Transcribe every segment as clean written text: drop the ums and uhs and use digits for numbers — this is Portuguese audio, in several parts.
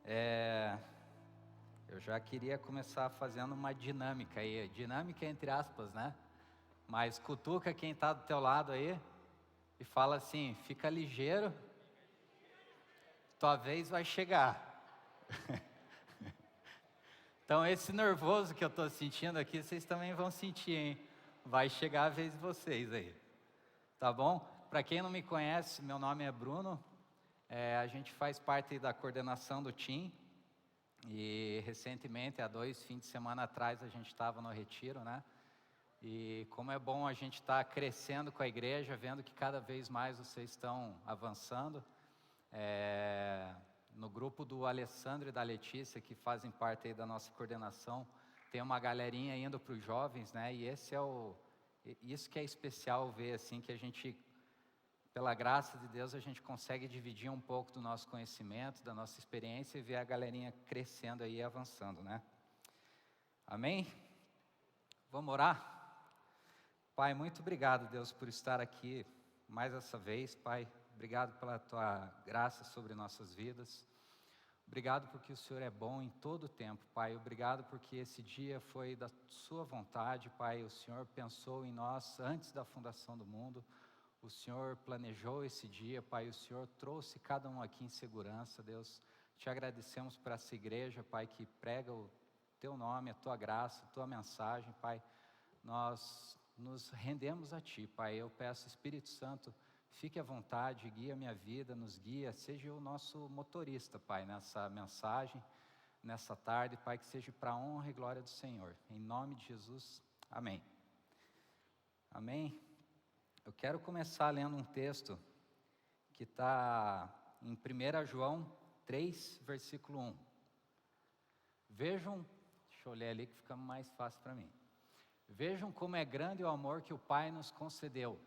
É, eu já queria começar fazendo uma dinâmica aí, dinâmica entre aspas, né? Mas cutuca quem está do teu lado aí e fala assim: fica ligeiro, tua vez vai chegar. Então esse nervoso que eu estou sentindo aqui, vocês também vão sentir, hein? Vai chegar a vez de vocês aí, tá bom? Para quem não me conhece, meu nome é Bruno, a gente faz parte da coordenação do TIM. E recentemente, há 2 fins de semana atrás, a gente estava no retiro, né? E como é bom a gente estar crescendo com a igreja, vendo que cada vez mais vocês estão avançando. No grupo do Alessandro e da Letícia, que fazem parte aí da nossa coordenação, tem uma galerinha indo para os jovens, né? E isso que é especial ver, assim, que a gente, pela graça de Deus, a gente consegue dividir um pouco do nosso conhecimento, da nossa experiência e ver a galerinha crescendo aí e avançando, né? Amém? Vamos orar? Pai, muito obrigado, Deus, por estar aqui mais essa vez, Pai. Obrigado pela Tua graça sobre nossas vidas. Obrigado porque o Senhor é bom em todo o tempo, Pai. Obrigado porque esse dia foi da Sua vontade, Pai. O Senhor pensou em nós antes da fundação do mundo. O Senhor planejou esse dia, Pai, o Senhor trouxe cada um aqui em segurança, Deus. Te agradecemos por essa igreja, Pai, que prega o Teu nome, a Tua graça, a Tua mensagem, Pai. Nós nos rendemos a Ti, Pai. Eu peço, Espírito Santo, fique à vontade, guia minha vida, nos guia, seja o nosso motorista, Pai, nessa mensagem, nessa tarde, Pai, que seja para a honra e glória do Senhor. Em nome de Jesus, amém. Amém. Eu quero começar lendo um texto que está em 1 João 3, versículo 1. Vejam, deixa eu ler ali que fica mais fácil para mim. Vejam como é grande o amor que o Pai nos concedeu,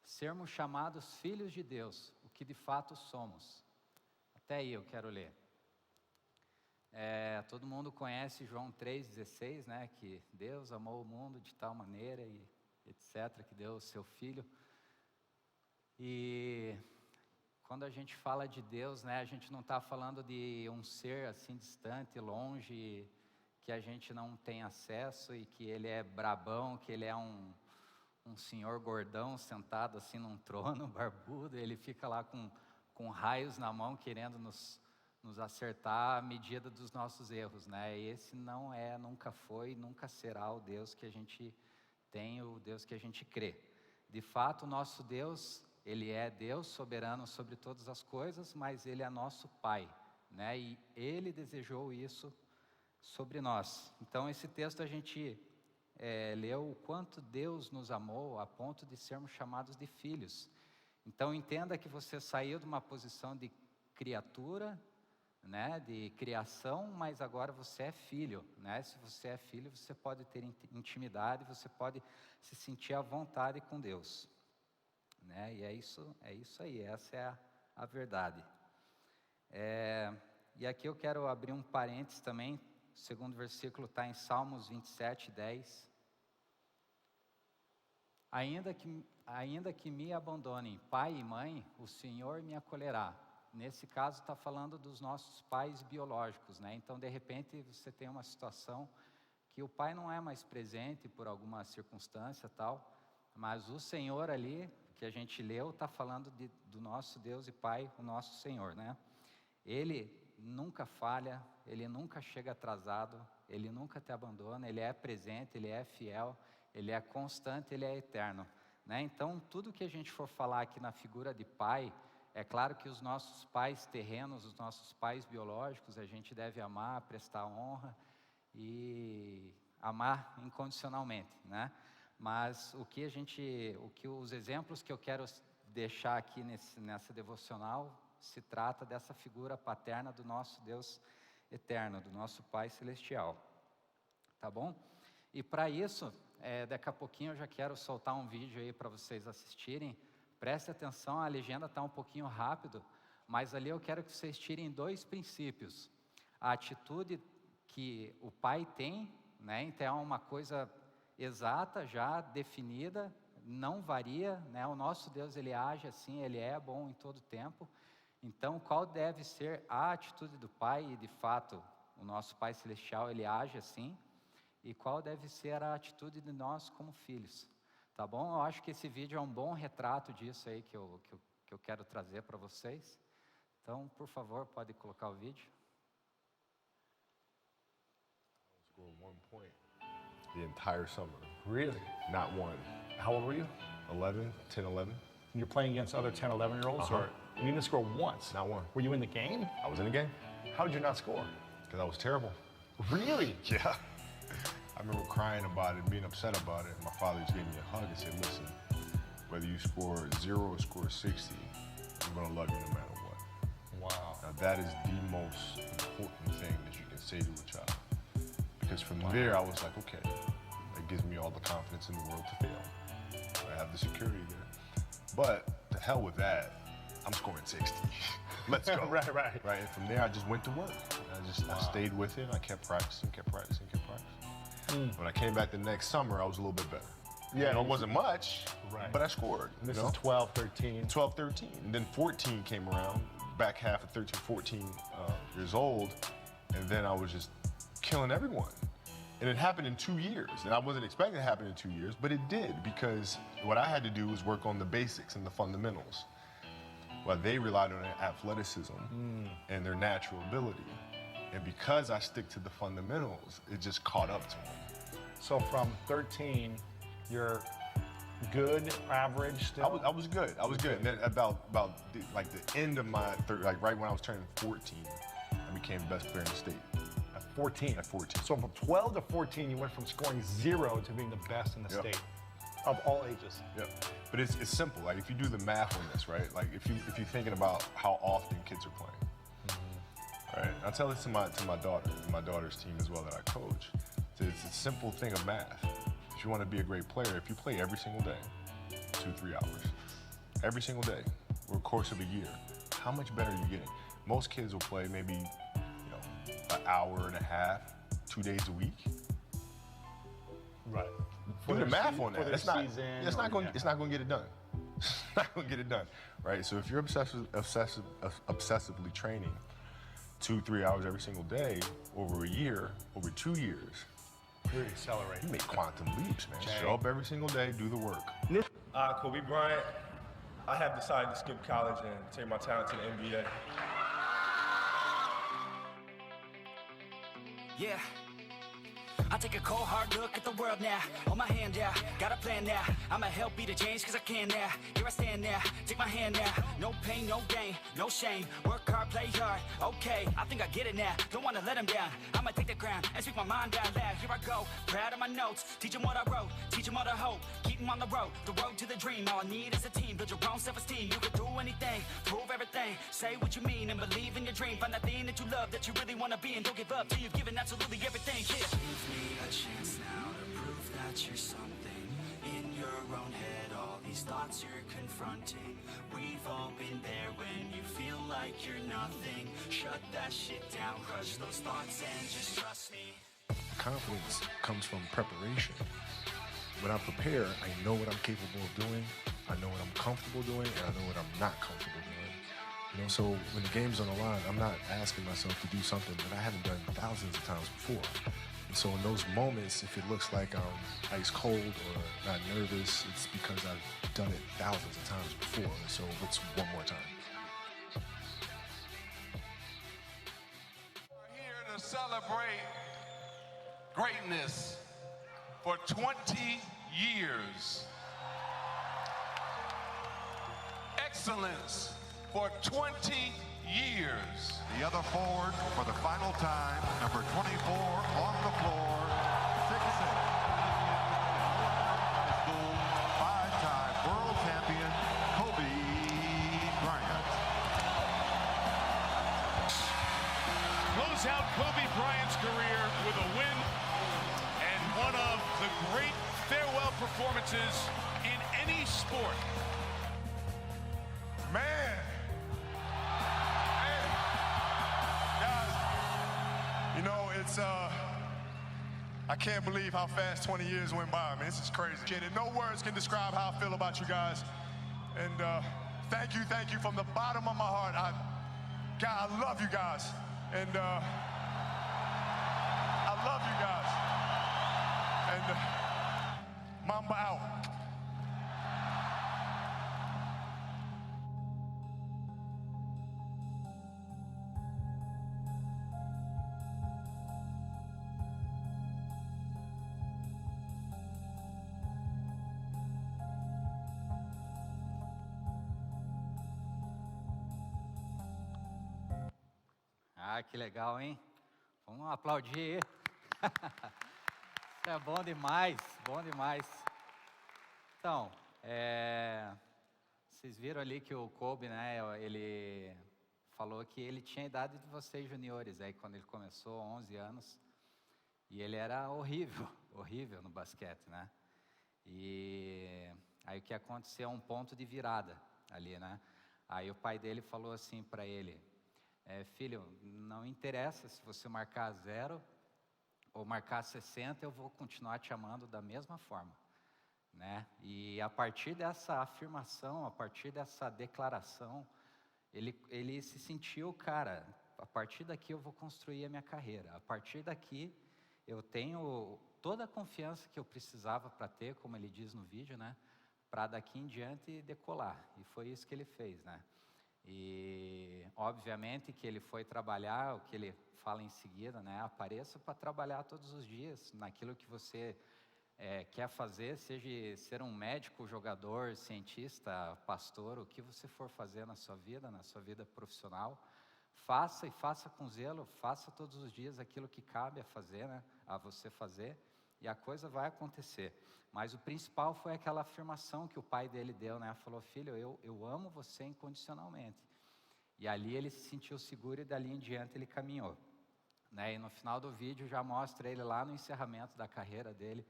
sermos chamados filhos de Deus, o que de fato somos. Até aí eu quero ler. Todo mundo conhece João 3,16, né? Que Deus amou o mundo de tal maneira e etc., que deu o seu Filho. E quando a gente fala de Deus, né, a gente não está falando de um ser assim distante, longe, que a gente não tem acesso e que ele é brabão, que ele é um senhor gordão sentado assim num trono, barbudo, ele fica lá com raios na mão querendo nos acertar à medida dos nossos erros, né? Esse não é, nunca foi, nunca será o Deus que a gente tem, o Deus que a gente crê. De fato, o nosso Deus, Ele é Deus soberano sobre todas as coisas, mas Ele é nosso Pai, né? E Ele desejou isso sobre nós. Então esse texto a gente leu o quanto Deus nos amou a ponto de sermos chamados de filhos. Então entenda que você saiu de uma posição de criatura, né, de criação, mas agora você é filho, né? Se você é filho, você pode ter intimidade, você pode se sentir à vontade com Deus, né? E é isso aí, essa é a verdade. E aqui eu quero abrir um parênteses também. O segundo versículo está em Salmos 27, 10. Ainda que me abandonem pai e mãe, o Senhor me acolherá. Nesse caso está falando dos nossos pais biológicos, né? Então de repente você tem uma situação que o pai não é mais presente por alguma circunstância tal, mas o Senhor ali, que a gente leu, está falando do nosso Deus e Pai, o nosso Senhor, né? Ele nunca falha, Ele nunca chega atrasado, Ele nunca te abandona, Ele é presente, Ele é fiel, Ele é constante, Ele é eterno, né? Então, tudo que a gente for falar aqui na figura de pai, é claro que os nossos pais terrenos, os nossos pais biológicos, a gente deve amar, prestar honra e amar incondicionalmente, né? Mas os exemplos que eu quero deixar aqui nessa devocional se trata dessa figura paterna do nosso Deus eterno, do nosso Pai Celestial, tá bom? E para isso, daqui a pouquinho eu já quero soltar um vídeo aí para vocês assistirem. Preste atenção, a legenda está um pouquinho rápido, mas ali eu quero que vocês tirem 2 princípios. A atitude que o Pai tem, né? Então é uma coisa exata, já definida, não varia, né? O nosso Deus, Ele age assim, Ele é bom em todo tempo. Então, qual deve ser a atitude do Pai? E, de fato, o nosso Pai Celestial, Ele age assim. E qual deve ser a atitude de nós como filhos? Tá bom? Eu acho que esse vídeo é um bom retrato disso aí que eu quero trazer para vocês. Então, por favor, pode colocar o vídeo. Scored 1 point the entire summer. Really? Not one. How old were you? 11, 10, 11. And you're playing against other 10, 11-year-olds? Or you didn't score once? Not one. Were you in the game? I was in the game How did you not score? because I was terrible. Really? Yeah. I remember crying about it, being upset about it. My father just gave me a hug and said, listen, whether you score 0 or score 60, I'm going to love you no matter what. Wow. Now, that is the most important thing that you can say to a child. Because from there, I was like, okay, that gives me all the confidence in the world to fail. I have the security there. But to hell with that, I'm scoring 60. Let's go. Right. Right, and from there, I just went to work. I stayed with it. I kept practicing. When I came back the next summer, I was a little bit better. Yeah. You know, it wasn't much, Right. but I scored. And this you know? is 12, 13. 12, 13. And then 14 came around, back half of 13, 14 years old, and then I was just killing everyone. And it happened in 2 years. And I wasn't expecting it to happen in 2 years, but it did, because what I had to do was work on the basics and the fundamentals, while they relied on their athleticism and their natural ability. And because I stick to the fundamentals, it just caught up to them. So from 13, you're good, average still? I was good. And then about the end of my right when I was turning 14, I became the best player in the state. At 14? At 14. So from 12 to 14, you went from scoring 0 to being the best in the state of all ages. Yeah, but it's simple. Like if you do the math on this, right? Like if you're thinking about how often kids are playing, right? I tell this to my daughter, and my daughter's team as well that I coach. It's a simple thing of math. If you want to be a great player, if you play every single day, 2-3 hours, every single day, over the course of a year, how much better are you getting? Most kids will play maybe, an hour and a half, 2 days a week. Right. Do the math on that. It's not going to get it done. It's not going to get it done, right? So if you're obsessively training 2-3 hours every single day over a year, over 2 years, Really accelerate. you make quantum leaps, man. Show up every single day, do the work. Kobe Bryant. I have decided to skip college and take my talent to the NBA. Yeah. I take a cold, hard look at the world now. Hold my hand out, got a plan now. I'ma help be the change cause I can now. Here I stand now, take my hand now. No pain, no gain, no shame. Work hard, play hard, okay. I think I get it now, don't wanna let them down. I'ma take the ground and speak my mind out loud. Here I go, proud of my notes. Teach them what I wrote, teach them all the hope. Keep them on the road to the dream. All I need is a team, build your own self-esteem. You can do anything, prove everything. Say what you mean and believe in your dream. Find that thing that you love, that you really wanna be. And don't give up till you've given absolutely everything. Yeah. A chance now to prove that you're something in your own head. All these thoughts you're confronting, we've all been there when you feel like you're nothing. Shut that shit down, crush those thoughts and just trust me. Confidence comes from preparation. When I prepare, I know what I'm capable of doing, I know what I'm comfortable doing, and I know what I'm not comfortable doing. So when the game's on the line, I'm not asking myself to do something that I haven't done thousands of times before. And so in those moments, if it looks like I'm ice cold or not nervous, it's because I've done it thousands of times before. And so it's one more time. We're here to celebrate greatness for 20 years. Excellence for 20 years. The other forward for the final time, number 24 on the floor, 6'6". School, 5-time world champion, Kobe Bryant. Close out Kobe Bryant's career with a win and one of the great farewell performances in any sport. Man. Guys, it's I can't believe how fast 20 years went by. I mean, this is crazy. No words can describe how I feel about you guys. And thank you from the bottom of my heart. God, I love you guys. And I love you guys. And Mamba out. Ah, que legal, hein? Vamos aplaudir. Isso é bom demais, bom demais. Então, vocês viram ali que o Kobe, né, ele falou que ele tinha a idade de vocês juniores, aí quando ele começou, 11 anos, e ele era horrível, horrível no basquete, né? E aí o que aconteceu, um ponto de virada ali, né? Aí o pai dele falou assim para ele, filho, não interessa se você marcar 0 ou marcar 60, eu vou continuar te amando da mesma forma, né? E a partir dessa afirmação, a partir dessa declaração, ele se sentiu, cara, a partir daqui eu vou construir a minha carreira, a partir daqui eu tenho toda a confiança que eu precisava para ter, como ele diz no vídeo, né? Para daqui em diante decolar, e foi isso que ele fez, né? E obviamente que ele foi trabalhar, o que ele fala em seguida, né? Apareça para trabalhar todos os dias naquilo que você quer fazer, seja ser um médico, jogador, cientista, pastor, o que você for fazer na sua vida profissional, faça e faça com zelo, faça todos os dias aquilo que cabe a fazer, né? A você fazer, e a coisa vai acontecer. Mas o principal foi aquela afirmação que o pai dele deu, né? Falou, filho, eu amo você incondicionalmente. E ali ele se sentiu seguro e dali em diante ele caminhou, né? E no final do vídeo já mostra ele lá no encerramento da carreira dele,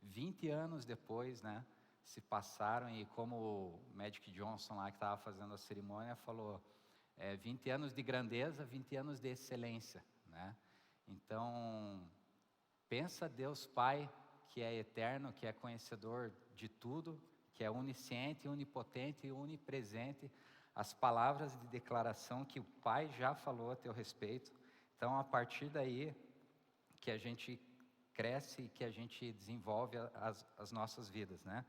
20 anos depois, né? Se passaram, e como o Magic Johnson lá que estava fazendo a cerimônia falou, 20 anos de grandeza, 20 anos de excelência, né? Então, pensa Deus Pai, que é eterno, que é conhecedor de tudo, que é onisciente, onipotente e onipresente, as palavras de declaração que o Pai já falou a teu respeito. Então, a partir daí, que a gente cresce e que a gente desenvolve as nossas vidas, né?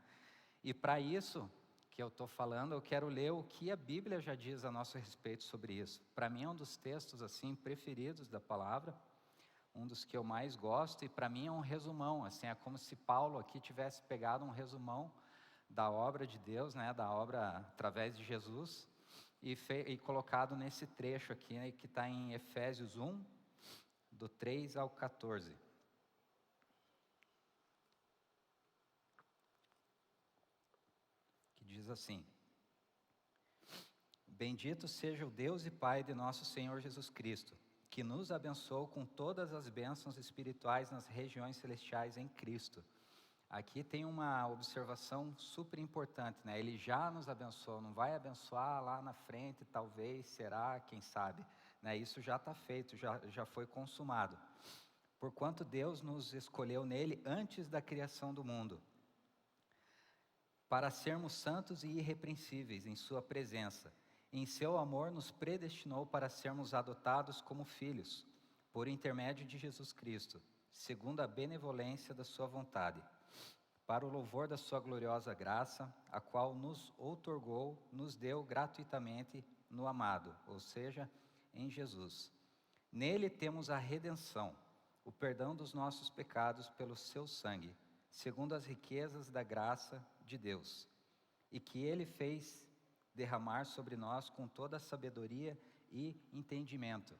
E para isso que eu estou falando, eu quero ler o que a Bíblia já diz a nosso respeito sobre isso. Para mim é um dos textos assim preferidos da palavra, um dos que eu mais gosto, e para mim é um resumão, assim, é como se Paulo aqui tivesse pegado um resumão da obra de Deus, né, da obra através de Jesus, e colocado nesse trecho aqui, né, que está em Efésios 1, do 3 ao 14. Que diz assim: Bendito seja o Deus e Pai de nosso Senhor Jesus Cristo, que nos abençoou com todas as bênçãos espirituais nas regiões celestiais em Cristo. Aqui tem uma observação super importante, né? Ele já nos abençoou, não vai abençoar lá na frente, talvez, será, quem sabe, né? Isso já está feito, já foi consumado. Porquanto Deus nos escolheu nele antes da criação do mundo, para sermos santos e irrepreensíveis em sua presença. Em seu amor nos predestinou para sermos adotados como filhos, por intermédio de Jesus Cristo, segundo a benevolência da sua vontade, para o louvor da sua gloriosa graça, a qual nos outorgou, nos deu gratuitamente no amado, ou seja, em Jesus. Nele temos a redenção, o perdão dos nossos pecados pelo seu sangue, segundo as riquezas da graça de Deus, e que ele fez derramar sobre nós com toda a sabedoria e entendimento.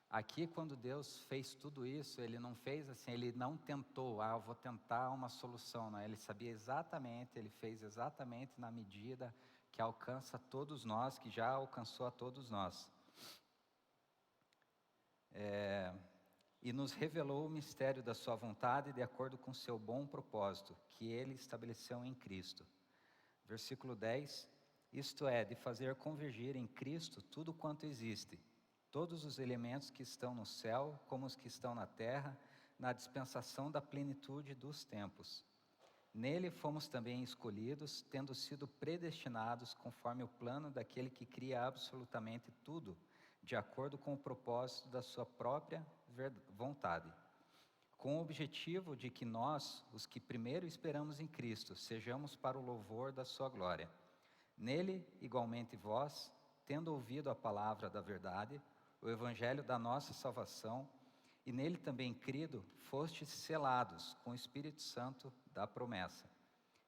Aqui, quando Deus fez tudo isso, ele não fez assim, ele não tentou, eu vou tentar uma solução, não, ele sabia exatamente, ele fez exatamente na medida que alcança todos nós, que já alcançou a todos nós. E nos revelou o mistério da sua vontade de acordo com seu bom propósito, que ele estabeleceu em Cristo. Versículo 10, isto é, de fazer convergir em Cristo tudo quanto existe, todos os elementos que estão no céu, como os que estão na terra, na dispensação da plenitude dos tempos. Nele fomos também escolhidos, tendo sido predestinados conforme o plano daquele que cria absolutamente tudo, de acordo com o propósito da sua própria vontade, com o objetivo de que nós, os que primeiro esperamos em Cristo, sejamos para o louvor da sua glória. Nele, igualmente vós, tendo ouvido a palavra da verdade, o evangelho da nossa salvação, e nele também crido, fostes selados com o Espírito Santo da promessa,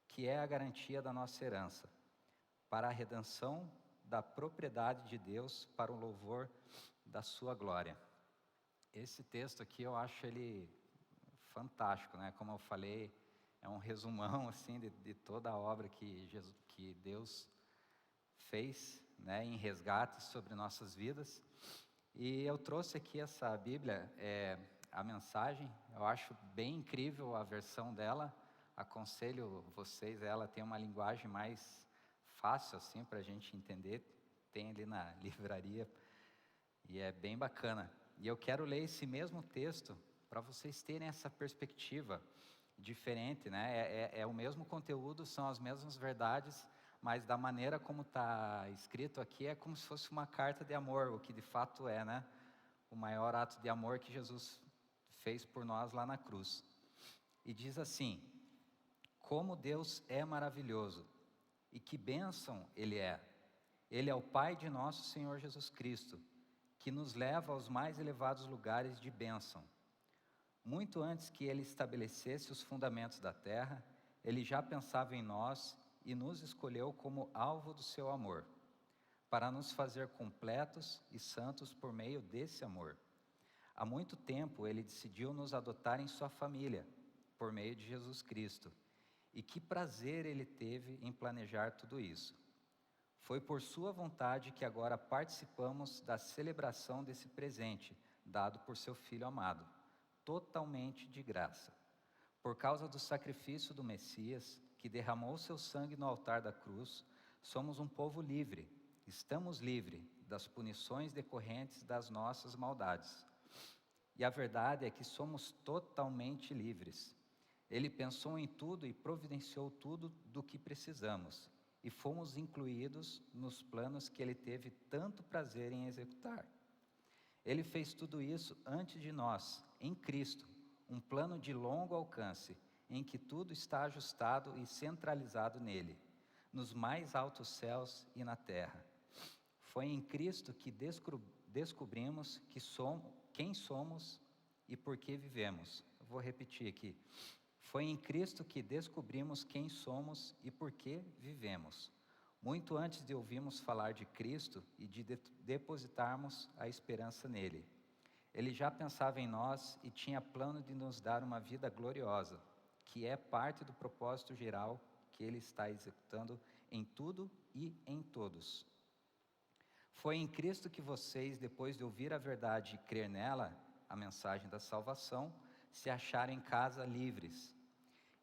que é a garantia da nossa herança, para a redenção da propriedade de Deus, para o louvor da sua glória. Esse texto aqui eu acho ele fantástico, né? Como eu falei, é um resumão assim de toda a obra que Deus fez, né, em resgate sobre nossas vidas. E eu trouxe aqui essa Bíblia, a mensagem, eu acho bem incrível a versão dela, aconselho vocês, ela tem uma linguagem mais fácil assim para a gente entender, tem ali na livraria, e é bem bacana. E eu quero ler esse mesmo texto para vocês terem essa perspectiva diferente, né? É o mesmo conteúdo, são as mesmas verdades, mas da maneira como está escrito aqui, é como se fosse uma carta de amor, o que de fato é, né? O maior ato de amor que Jesus fez por nós lá na cruz. E diz assim: como Deus é maravilhoso, e que bênção Ele é. Ele é o Pai de nosso Senhor Jesus Cristo, que nos leva aos mais elevados lugares de bênção. Muito antes que Ele estabelecesse os fundamentos da terra, Ele já pensava em nós e nos escolheu como alvo do seu amor, para nos fazer completos e santos por meio desse amor. Há muito tempo Ele decidiu nos adotar em sua família, por meio de Jesus Cristo. E que prazer Ele teve em planejar tudo isso. Foi por sua vontade que agora participamos da celebração desse presente, dado por seu Filho amado, totalmente de graça. Por causa do sacrifício do Messias, que derramou seu sangue no altar da cruz, somos um povo livre, estamos livres das punições decorrentes das nossas maldades. E a verdade é que somos totalmente livres. Ele pensou em tudo e providenciou tudo do que precisamos, e fomos incluídos nos planos que Ele teve tanto prazer em executar. Ele fez tudo isso antes de nós, em Cristo, um plano de longo alcance, em que tudo está ajustado e centralizado nele, nos mais altos céus e na terra. Foi em Cristo que descobrimos quem somos e por que vivemos. Eu vou repetir aqui. Foi em Cristo que descobrimos quem somos e por que vivemos. Muito antes de ouvirmos falar de Cristo e de depositarmos a esperança nele. Ele já pensava em nós e tinha plano de nos dar uma vida gloriosa, que é parte do propósito geral que Ele está executando em tudo e em todos. Foi em Cristo que vocês, depois de ouvir a verdade e crer nela, a mensagem da salvação, se acharam em casa livres,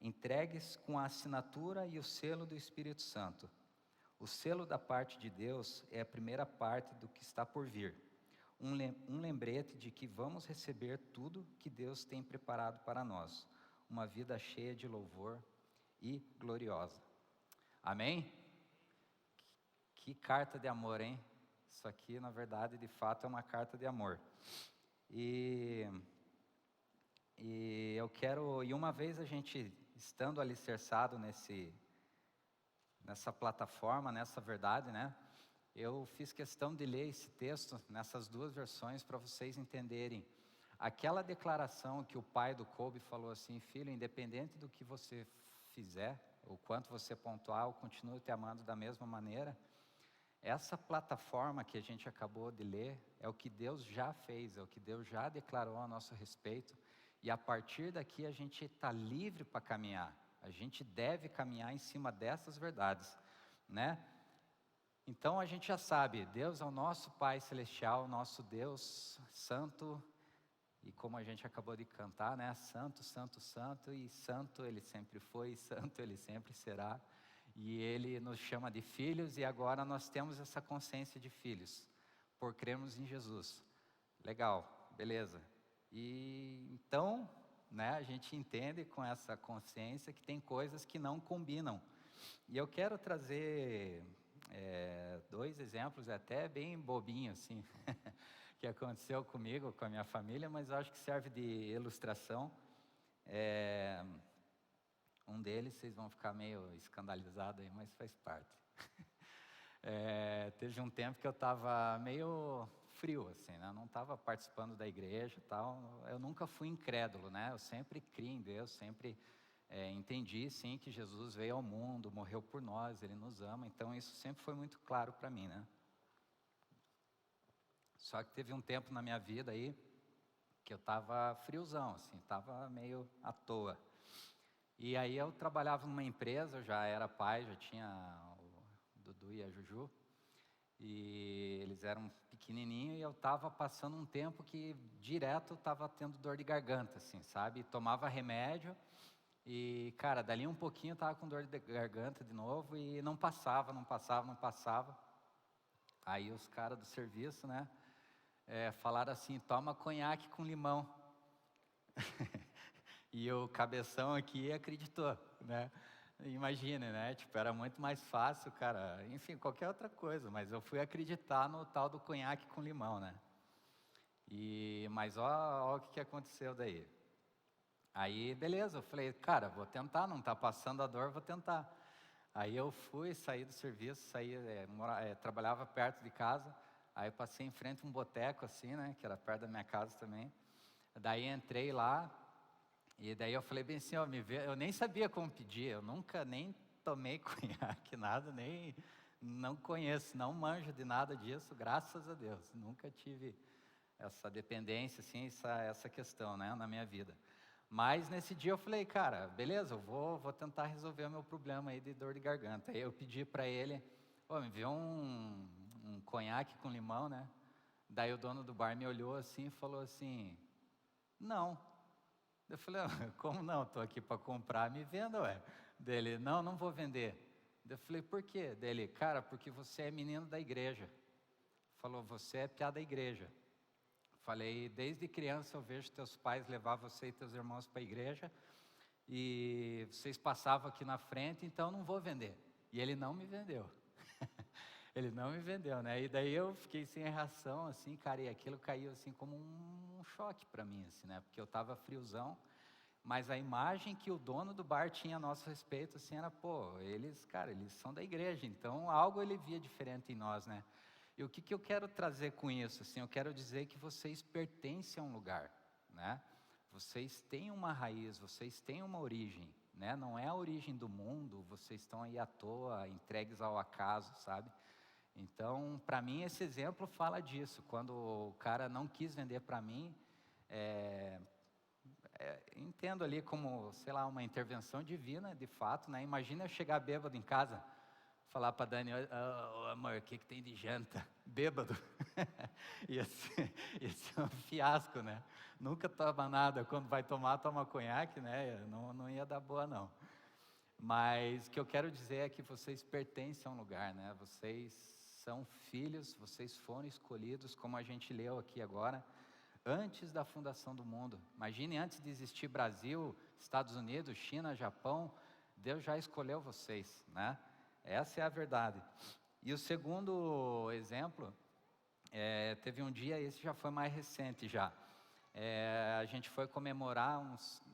entregues com a assinatura e o selo do Espírito Santo. O selo da parte de Deus é a primeira parte do que está por vir. Um lembrete de que vamos receber tudo que Deus tem preparado para nós. Uma vida cheia de louvor e gloriosa. Amém? Que carta de amor, hein? Isso aqui, na verdade, de fato, é uma carta de amor. E eu quero... E uma vez a gente, estando alicerçado nessa plataforma, nessa verdade, né? Eu fiz questão de ler esse texto nessas duas versões para vocês entenderem aquela declaração que o pai do Kobe falou assim: filho, independente do que você fizer, o quanto você pontuar, eu continuo te amando da mesma maneira. Essa plataforma que a gente acabou de ler é o que Deus já fez, é o que Deus já declarou a nosso respeito, e a partir daqui a gente está livre para caminhar. A gente deve caminhar em cima dessas verdades, né? Então a gente já sabe, Deus é o nosso Pai Celestial, nosso Deus Santo, e como a gente acabou de cantar, né? Santo, Santo, Santo, e Santo Ele sempre foi, e Santo Ele sempre será. E Ele nos chama de filhos, e agora nós temos essa consciência de filhos, por crermos em Jesus. Legal, beleza. E então, né, a gente entende com essa consciência que tem coisas que não combinam. E eu quero trazer 2 exemplos até bem bobinhos, assim, que aconteceu comigo, com a minha família, mas eu acho que serve de ilustração. Um deles, vocês vão ficar meio escandalizados aí, mas faz parte. Teve um tempo que eu estava meio frio, assim, né? Eu não estava participando da igreja e tal. Eu nunca fui incrédulo, né? Eu sempre criei em Deus, sempre entendi, sim, que Jesus veio ao mundo, morreu por nós, Ele nos ama. Então, isso sempre foi muito claro para mim, né? Só que teve um tempo na minha vida aí que eu estava friozão, assim, estava meio à toa. E aí eu trabalhava numa empresa, eu já era pai, já tinha o Dudu e a Juju, e eles eram pequenininhos, e eu estava passando um tempo que direto estava tendo dor de garganta, assim, sabe? Tomava remédio e, cara, dali um pouquinho eu estava com dor de garganta de novo e não passava. Aí os caras do serviço, né, falaram assim, toma conhaque com limão. E o cabeção aqui acreditou, né? Imagine, né? Tipo, era muito mais fácil, cara. Enfim, qualquer outra coisa, mas eu fui acreditar no tal do conhaque com limão, né? Mas ó o que aconteceu daí. Aí, beleza, eu falei, cara, vou tentar, não tá passando a dor, vou tentar. Aí eu fui, saí do serviço, trabalhava perto de casa, aí eu passei em frente a um boteco assim, né? Que era perto da minha casa também. Daí entrei lá, e daí eu falei bem assim, ó, eu nem sabia como pedir, eu nunca nem tomei conhaque, nada, não conheço, não manjo de nada disso, graças a Deus. Nunca tive essa dependência, assim, essa questão, né, na minha vida. Mas nesse dia eu falei, cara, beleza, eu vou tentar resolver o meu problema aí de dor de garganta. Aí eu pedi para ele, me vê um conhaque com limão, né? Daí o dono do bar me olhou assim e falou assim, não. Eu falei, como não? Estou aqui para comprar, me venda, ué. Dele, não vou vender. Eu falei, por quê? Dele, cara, porque você é menino da igreja. Falou, você é piá da igreja. Falei, desde criança eu vejo teus pais levar você e teus irmãos para a igreja, e vocês passavam aqui na frente, então não vou vender. E ele não me vendeu. Ele não me vendeu, né? E daí eu fiquei sem reação, assim, cara, e aquilo caiu assim como um choque para mim, assim, né? Porque eu estava friozão, mas a imagem que o dono do bar tinha a nosso respeito, assim, era, eles são da igreja, então algo ele via diferente em nós, né? E o que eu quero trazer com isso, assim? Eu quero dizer que vocês pertencem a um lugar, né? Vocês têm uma raiz, vocês têm uma origem, né? Não é a origem do mundo, vocês estão aí à toa, entregues ao acaso, sabe? Então, para mim, esse exemplo fala disso. Quando o cara não quis vender para mim, entendo ali como, sei lá, uma intervenção divina, de fato, né? Imagina eu chegar bêbado em casa, falar para Dani, amor, o que tem de janta? Bêbado. ia ser um fiasco, né? Nunca toma nada, quando vai tomar, toma conhaque, né? Não ia dar boa, não. Mas o que eu quero dizer é que vocês pertencem a um lugar, né? Vocês são filhos, vocês foram escolhidos, como a gente leu aqui agora, antes da fundação do mundo. Imagine, antes de existir Brasil, Estados Unidos, China, Japão, Deus já escolheu vocês, né? Essa é a verdade. E o segundo exemplo, teve um dia, esse já foi mais recente já. A gente foi comemorar,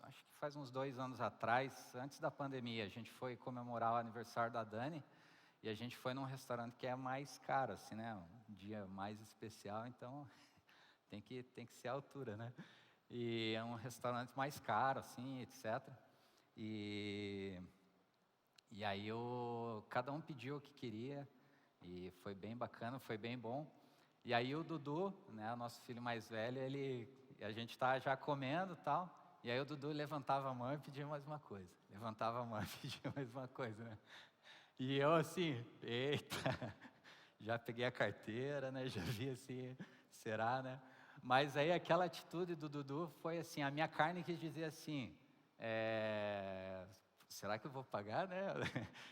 acho que faz uns 2 anos atrás, antes da pandemia, a gente foi comemorar o aniversário da Dani, e a gente foi num restaurante que é mais caro, assim, né? Um dia mais especial, então tem que ser a altura, né? E é um restaurante mais caro, assim, etc. E aí cada um pediu o que queria, e foi bem bacana, foi bem bom. E aí o Dudu, né, o nosso filho mais velho, a gente tá já comendo e tal, e aí o Dudu levantava a mão e pedia mais uma coisa. Levantava a mão e pedia mais uma coisa, né? E eu assim, eita, já peguei a carteira, né, já vi assim, será, né? Mas aí aquela atitude do Dudu foi assim, a minha carne quis dizer assim, será que eu vou pagar, né?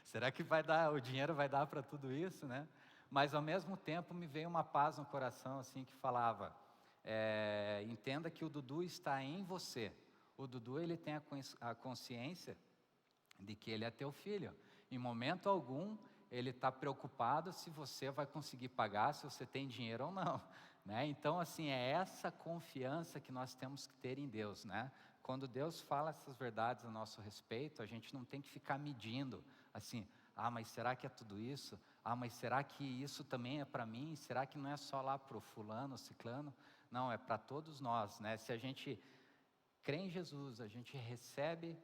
Será que o dinheiro vai dar para tudo isso, né? Mas ao mesmo tempo me veio uma paz no coração, assim, que falava, entenda que o Dudu está em você. O Dudu, ele tem a consciência de que ele é teu filho. Em momento algum, ele está preocupado se você vai conseguir pagar, se você tem dinheiro ou não, né? Então, assim, é essa confiança que nós temos que ter em Deus, né? Quando Deus fala essas verdades a nosso respeito, a gente não tem que ficar medindo, assim, mas será que é tudo isso? Mas será que isso também é para mim? Será que não é só lá para o fulano, ciclano? Não, é para todos nós, né? Se a gente crê em Jesus, a gente recebe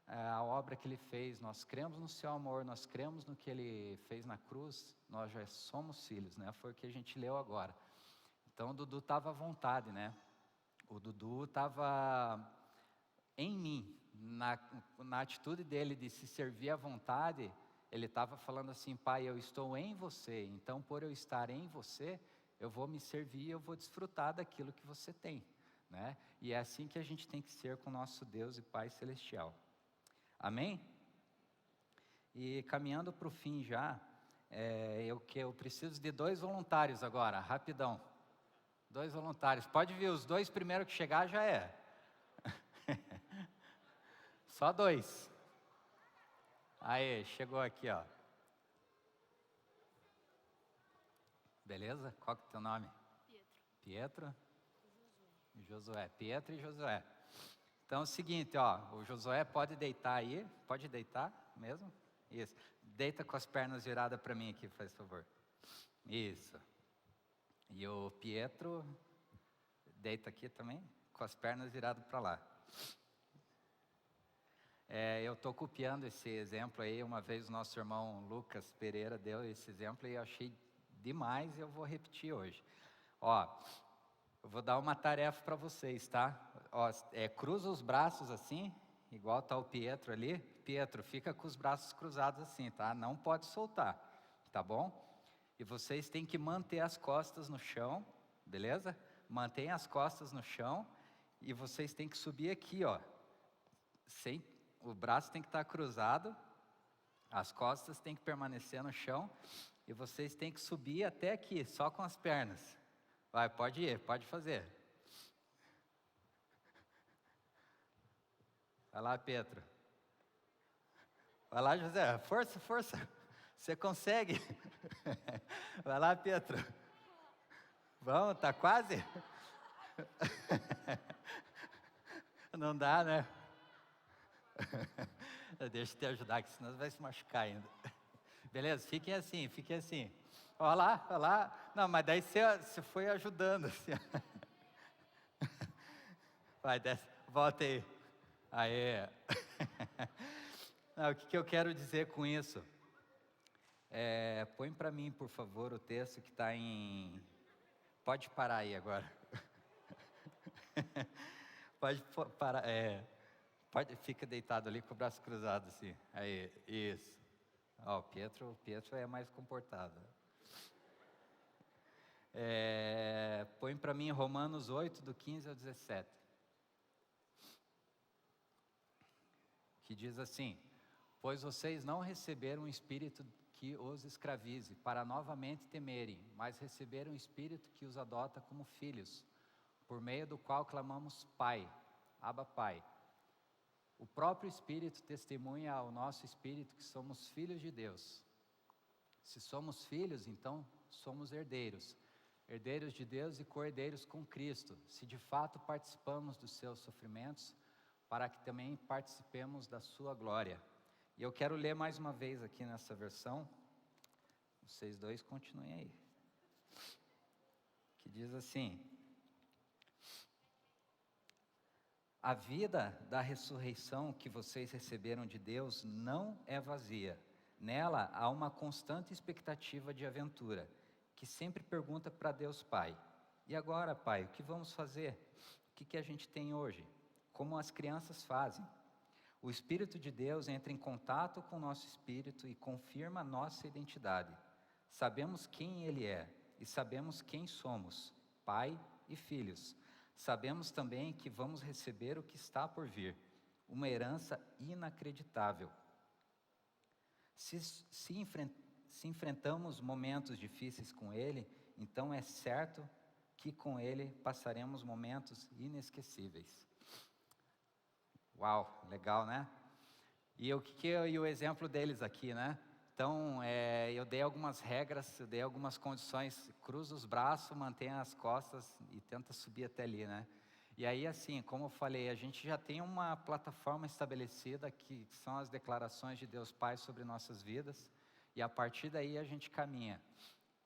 a obra que Ele fez, nós cremos no seu amor, nós cremos no que Ele fez na cruz, nós já somos filhos, né? Foi o que a gente leu agora. Então o Dudu estava à vontade, né? O Dudu estava em mim, na atitude dele de se servir à vontade, ele estava falando assim: Pai, eu estou em você, então por eu estar em você, eu vou me servir, eu vou desfrutar daquilo que você tem, né? E é assim que a gente tem que ser com o nosso Deus e Pai Celestial. Amém? E caminhando para o fim já, eu preciso de 2 voluntários agora, rapidão. 2 voluntários, pode vir, os 2 primeiros que chegar já é. Só 2. Aí, chegou aqui, ó. Beleza? Qual que é o teu nome? Pietro. Josué. Pietro e Josué. Então é o seguinte, ó, o Josué pode deitar aí, pode deitar mesmo? Isso. Deita com as pernas viradas para mim aqui, faz favor. Isso. E o Pietro deita aqui também, com as pernas viradas para lá. Eu estou copiando esse exemplo aí, uma vez o nosso irmão Lucas Pereira deu esse exemplo e eu achei demais e eu vou repetir hoje. Ó, eu vou dar uma tarefa para vocês, tá? Ó, cruza os braços assim, igual está o Pietro ali. Pietro, fica com os braços cruzados assim, tá? Não pode soltar, tá bom? E vocês têm que manter as costas no chão, beleza? Mantenha as costas no chão e vocês têm que subir aqui, ó. O braço tem que estar cruzado, as costas têm que permanecer no chão e vocês têm que subir até aqui, só com as pernas. Vai, pode ir, pode fazer. Vai lá, Pedro. Vai lá, José, força, força. Você consegue. Vai lá, Pedro. Vamos, tá quase? Não dá, né? Deixa eu te ajudar, que senão você vai se machucar ainda. Beleza? Fiquem assim, fiquem assim. Olha lá, olha lá. Não, mas daí você foi ajudando. Assim. Vai, desce, volta aí. Aê. Não, o que eu quero dizer com isso? Põe para mim, por favor, o texto que está em... Pode parar aí agora. Pode parar, fica deitado ali com o braço cruzado assim. Aí, isso. Ó, o Pietro é mais comportado. Põe para mim Romanos 8, do 15 ao 17. Que diz assim: pois vocês não receberam um espírito que os escravize, para novamente temerem, mas receberam um espírito que os adota como filhos, por meio do qual clamamos Pai, Abba Pai. O próprio Espírito testemunha ao nosso espírito que somos filhos de Deus. Se somos filhos, então somos herdeiros, herdeiros de Deus e co-herdeiros com Cristo, se de fato participamos dos seus sofrimentos, para que também participemos da sua glória. E eu quero ler mais uma vez aqui nessa versão, vocês 2 continuem aí, que diz assim: a vida da ressurreição que vocês receberam de Deus não é vazia. Nela há uma constante expectativa de aventura, que sempre pergunta para Deus Pai: e agora, Pai, o que vamos fazer? O que a gente tem hoje? Como as crianças fazem. O Espírito de Deus entra em contato com o nosso espírito e confirma a nossa identidade. Sabemos quem Ele é e sabemos quem somos, Pai e filhos. Sabemos também que vamos receber o que está por vir, uma herança inacreditável. Se enfrentamos momentos difíceis com Ele, então é certo que com Ele passaremos momentos inesquecíveis. Uau, legal, né? E o exemplo deles aqui, né? Então, eu dei algumas regras, eu dei algumas condições, cruza os braços, mantenha as costas e tenta subir até ali, né? E aí, assim, como eu falei, a gente já tem uma plataforma estabelecida, que são as declarações de Deus Pai sobre nossas vidas, e a partir daí a gente caminha.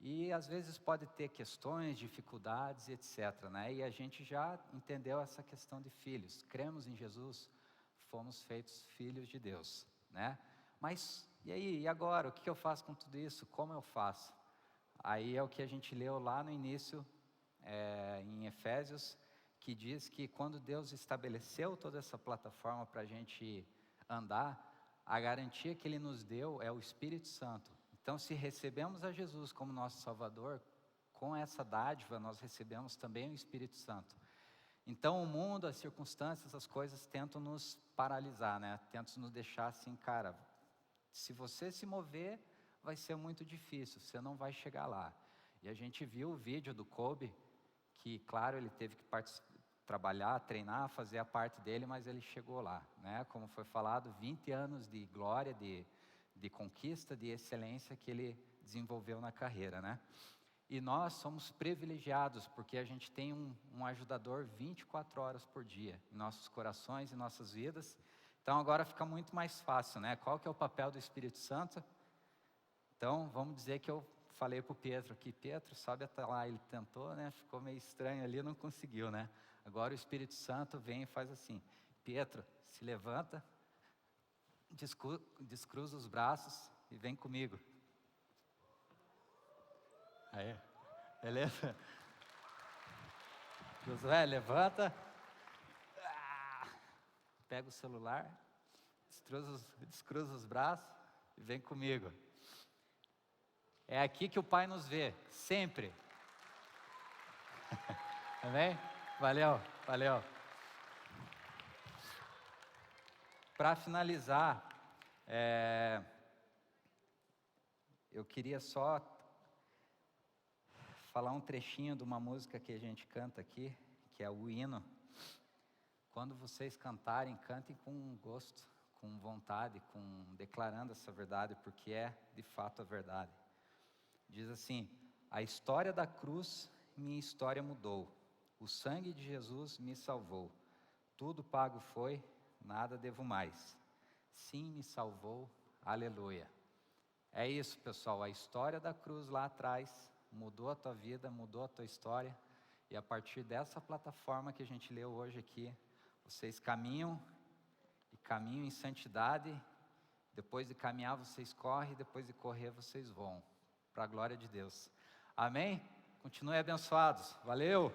E às vezes pode ter questões, dificuldades, etc., né? E a gente já entendeu essa questão de filhos. Cremos em Jesus, fomos feitos filhos de Deus, né? Mas, e aí, e agora? O que eu faço com tudo isso? Como eu faço? Aí é o que a gente leu lá no início, em Efésios, que diz que quando Deus estabeleceu toda essa plataforma para a gente andar, a garantia que Ele nos deu é o Espírito Santo. Então, se recebemos a Jesus como nosso Salvador, com essa dádiva nós recebemos também o Espírito Santo. Então, o mundo, as circunstâncias, as coisas tentam nos paralisar, né? Tentam nos deixar assim, cara, se você se mover, vai ser muito difícil, você não vai chegar lá. E a gente viu o vídeo do Kobe, que, claro, ele teve que trabalhar, treinar, fazer a parte dele, mas ele chegou lá, né? Como foi falado, 20 anos de glória, de conquista, de excelência que ele desenvolveu na carreira, né? E nós somos privilegiados, porque a gente tem um ajudador 24 horas por dia, em nossos corações e nossas vidas. Então agora fica muito mais fácil, né? Qual que é o papel do Espírito Santo? Então, vamos dizer que eu falei para o Pedro aqui, Pedro, sobe até lá, ele tentou, né? Ficou meio estranho ali, não conseguiu, né? Agora o Espírito Santo vem e faz assim, Pedro, se levanta, descruza os braços e vem comigo. Aí, beleza? Josué, levanta, pega o celular, descruza os braços e vem comigo. É aqui que o Pai nos vê, sempre. Amém? Valeu, valeu. Para finalizar, eu queria só falar um trechinho de uma música que a gente canta aqui, que é o hino. Quando vocês cantarem, cantem com gosto, com vontade, declarando essa verdade, porque é de fato a verdade. Diz assim: a história da cruz, minha história mudou. O sangue de Jesus me salvou. Tudo pago foi, nada devo mais. Sim, me salvou, aleluia. É isso, pessoal, a história da cruz lá atrás mudou a tua vida, mudou a tua história. E a partir dessa plataforma que a gente leu hoje aqui, vocês caminham em santidade. Depois de caminhar, vocês correm, depois de correr, vocês voam. Para a glória de Deus. Amém? Continuem abençoados. Valeu!